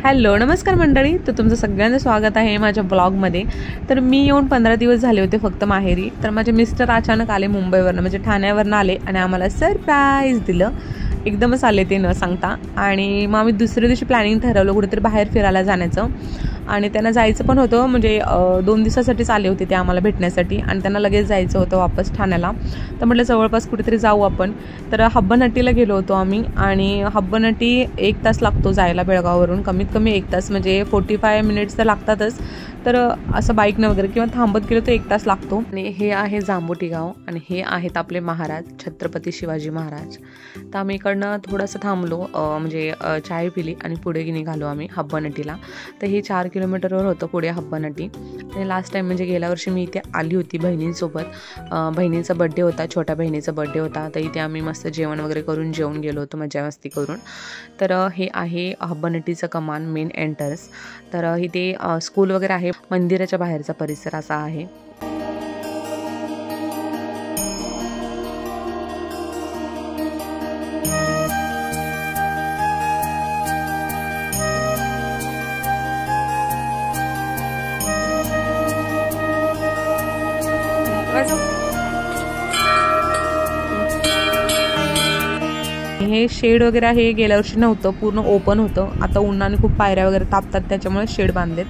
Hello नमस्कार मंडळी, तर तुमचं सगळ्यांचं स्वागत आहे माझ्या ब्लॉगमध्ये। तर मी येऊन 15 दिवस झाले होते फक्त माहेरी। तर माझे मिस्टर अचानक आले मुंबईवरनं, म्हणजे ठाण्यावरनं आले आणि आम्हाला सरप्राईज दिलं। एकदमच आले ते न सांगता। आणि मग आम्ही दुसऱ्या दिवशी प्लॅनिंग ठरवलं कुठेतरी बाहेर फिरायला जाण्याचं। आणि त्यांना जायचं पण होतं, म्हणजे 2 दिवसासाठीच आले होते ते आम्हाला भेटण्यासाठी आणि त्यांना लगेच जायचं होतं वापस ठाण्याला। तर म्हटलं जवळपास कुठेतरी जाऊ आपण। तर हब्बनहट्टीला गेलो होतो आम्ही आणि हब्बनहट्टी 1 तास लागतो जायला बेळगाववरून, कमीत कमी 1 तास, म्हणजे 45 मिनिट्स तर लागतातच। तर असं बाईकनं वगैरे किंवा थांबत गेलो तर 1 तास लागतो। आणि हे आहे जांबोटी गाव आणि हे आहेत आपले महाराज छत्रपती शिवाजी महाराज। तर आम्ही इकडनं थोडंसं थांबलो, म्हणजे चाय पिली आणि पुढे निघालो आम्ही हब्बनहट्टीला। तर हे 4 किलोमीटरवर होतं पुढे हब्बनहट्टी। आणि लास्ट टाईम म्हणजे गेल्या वर्षी मी इथे आली होती बहिणींसोबत। बहिणीचा बड्डे होता, छोट्या बहिणीचा बड्डे होता। तर इथे आम्ही मस्त जेवण वगैरे करून जेवून गेलो होतो, मजा मस्ती करून। तर हे आहे हब्बनहट्टीचं कमान, मेन एंट्रन्स। तर इथे स्कूल वगैरे आहे, मंदिराच्या बाहेरचा परिसर असा आहे। हे शेड वगैरे आहे, गेल्या वर्षी नव्हतं, पूर्ण ओपन होतं। आता उन्हाने खूप पायऱ्या वगैरे तापतात त्याच्यामुळे शेड बांधलेत।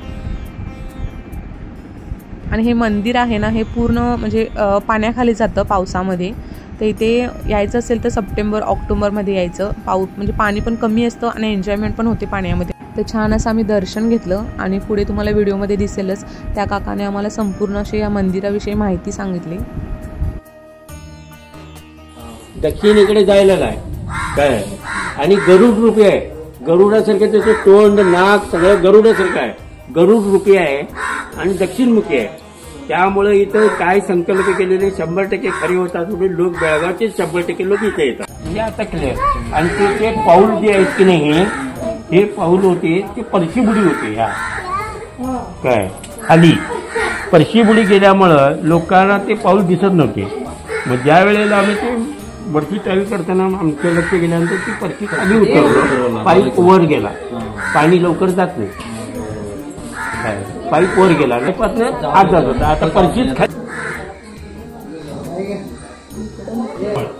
आणि हे मंदिर आहे ना, हे पूर्ण म्हणजे पाण्याखाली जातं पावसामध्ये। तर इथे यायचं असेल तर सप्टेंबर ऑक्टोबरमध्ये यायचं। म्हणजे पाणी पण कमी असतं आणि एन्जॉयमेंट पण होते पाण्यामध्ये। तर छान असं आम्ही दर्शन घेतलं आणि पुढे तुम्हाला व्हिडिओमध्ये दिसेलच, त्या काकाने आम्हाला संपूर्ण अशी या मंदिराविषयी माहिती सांगितली। दक्षिणेकडे जायला नाही काय, आणि गरुड रूपी आहे, गरुडासारखं त्याचं तोंड नाक सगळं गरुडासारखं आहे, गरुड रूपी आहे आणि दक्षिणमुखी आहे। त्यामुळे इथं काय संकल्प केलेले 100% खरे होतात म्हणून लोक बेळगावचे 100% लोक इथे येतात। हे आता क्लिअर। आणि ते पाऊल जे आहेत की नाही, हे पाऊल होते ते परशीबुडी होते। ह्या काय खाली परशीबुडी गेल्यामुळं लोकांना ते पाऊल दिसत नव्हते। मग ज्या वेळेला आम्ही ते वरती चालू करताना आमचं लक्ष गेल्यानंतर ती परशी खाली उतरलो, पाईप वर गेला, पाणी लवकर जात नाही, पाईप वर गेला, आत जात होता। आता परशीच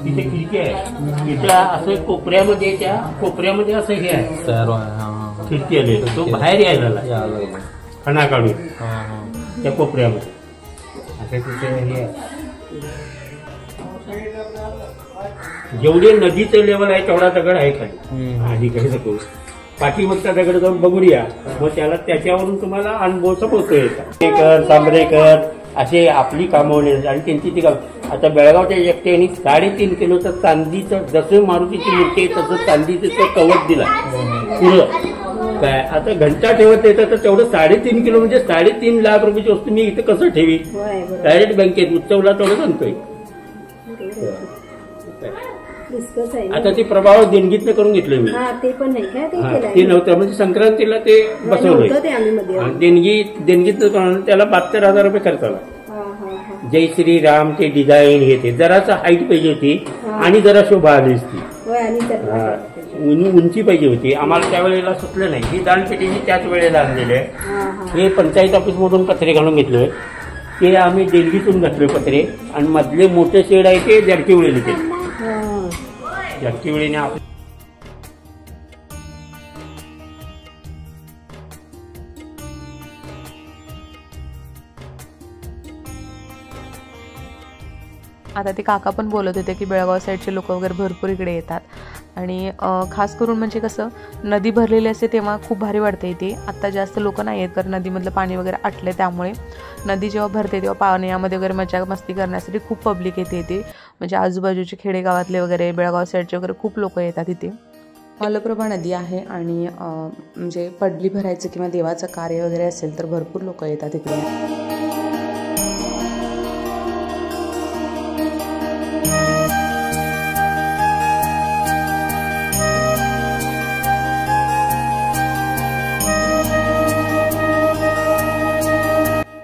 तिथे खिडकी आहे, इथं असं कोपऱ्यामध्ये, त्या कोपऱ्यामध्ये असं हे आहे खिडकी आली, तो बाहेर यायला खणा काढून त्या कोपऱ्यामध्ये असं तिथे हे आहे। जेवढे नदीचं लेवल आहे तेवढा दगड आहे खाली आणि काही नको पाठीमागचा दगड जाऊन बघूया, मग त्याला त्याच्यावरून तुम्हाला अनुभव समजतो येतात। सांबरेकर असे आपली कामवणे आणि त्यांची ती काम। आता बेळगावच्या एकट्याने 3.5 किलोचं चांदीचं, जसं मारुतीची मूर्ती आहे तसं चांदीचं कवच दिला पुरं काय। आता घंटा ठेवत येतं तर तेवढं 3.5 किलो म्हणजे 3.5 लाख रुपयाची वस्तू मी इथं कसं ठेवी, डायरेक्ट बँकेत उत्सवला तेवढं आणतोय। आता ते प्रभाव देणगीतनं करून घेतलं मी, ते पण नाही ते नव्हतं, म्हणजे संक्रांतीला ते बसवलंय देणगीतनं, त्याला 72,000 रुपये खर्च आला। जय श्रीराम ते डिझाईन हे ते जरासा हाईट पाहिजे होती आणि जरा शोभा आली असती, उंची पाहिजे होती। आम्हाला त्यावेळेला सुचलं नाही। ही दानपेटीने त्याच वेळेला आणलेले आहे। हे पंचायत ऑफिस मधून पत्रे घालून घेतलोय, ते आम्ही देणगीतून घातलोय पत्रे। आणि मधले मोठे शेड आहे ते जडकीवळीने केले, जडकीवळीने आपण। आता ते काका पण बोलत होते की बेळगाव साईडचे लोक वगैरे भरपूर इकडे येतात। आणि खास करून म्हणजे कसं नदी भरलेली असते तेव्हा खूप भारी वाटते इथे। आत्ता जास्त लोक नाही आहेत कारण नदीमधलं पाणी वगैरे आटले, त्यामुळे नदी जेव्हा भरते तेव्हा पाण्यामध्ये वगैरे मजा मस्ती करण्यासाठी खूप पब्लिक येते इथे। म्हणजे आजूबाजूचे खेडेगावातले वगैरे बेळगाव साईडचे वगैरे खूप लोक येतात इथे। मलप्रभा नदी आहे आणि म्हणजे पडली भरायचं किंवा देवाचं कार्य वगैरे असेल तर भरपूर लोक येतात इकडे।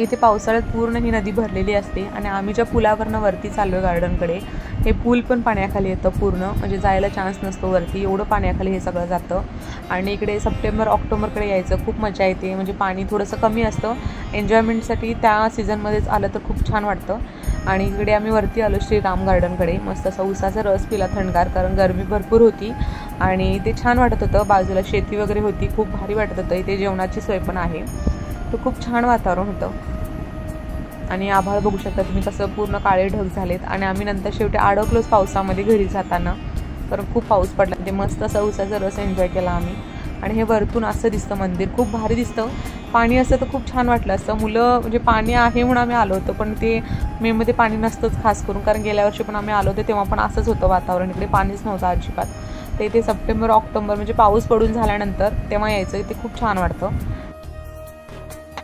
इथे पावसाळ्यात पूर्ण ही नदी भरलेली असते आणि आम्ही ज्या पुलावरनं वरती चाललो गार्डनकडे हे पूल पण पाण्याखाली येतं पूर्ण, म्हणजे जायला चान्स नसतो वरती, एवढं पाण्याखाली हे सगळं जातं. आणि इकडे सप्टेंबर ऑक्टोबरकडे यायचं, खूप मजा येते, म्हणजे पाणी थोडंसं कमी असतं. एन्जॉयमेंटसाठी त्या सीझनमध्येच आलं तर खूप छान वाटतं. आणि इकडे आम्ही वरती आलो श्रीराम गार्डनकडे. मस्त असा उसाचा रस पिला थंडगार, कारण गरमी भरपूर होती आणि ते छान वाटत होतं. बाजूला शेती वगैरे होती, खूप भारी वाटत होतं. इथे जेवणाची सोय पण आहे, तर खूप छान वातावरण होतं. आणि आभाळ बघू शकता तुम्ही कसं पूर्ण काळे ढग झालेत. आणि आम्ही नंतर शेवटी अडकलोच पावसामध्ये घरी जाताना, कारण खूप पाऊस पडला. ते मस्त असं उसाचा रस एन्जॉय केला आम्ही. आणि हे वरतून असं दिसतं मंदिर, खूप भारी दिसतं. पाणी असतं तर खूप छान वाटलं असतं. मुलं म्हणजे पाणी आहे म्हणून आम्ही आलो होतो, पण ते मेमध्ये पाणी नसतंच खास करून, कारण गेल्या वर्षी पण आम्ही आलो होतो तेव्हा पण असंच होतं वातावरण, इकडे पाणीच नव्हतं अजिबात. तर इथे सप्टेंबर ऑक्टोबर म्हणजे पाऊस पडून झाल्यानंतर तेव्हा यायचं, ते खूप छान वाटतं.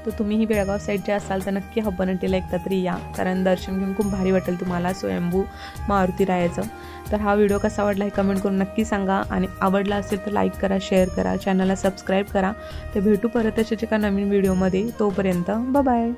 तर तुम्हीही बेळगाव साईडचे असाल तर नक्की हब्बनटीला एकदा तरी या, कारण दर्शन घेऊन खूप भारी वाटेल तुम्हाला स्वयंभू मारुती रायाचं. तर हा व्हिडिओ कसा वाटला हे कमेंट करून नक्की सांगा. आणि आवडला असेल तर लाईक करा, शेअर करा, चॅनलला सबस्क्राईब करा. तर भेटू परत अशाच एका नवीन व्हिडिओमध्ये. तोपर्यंत बाय.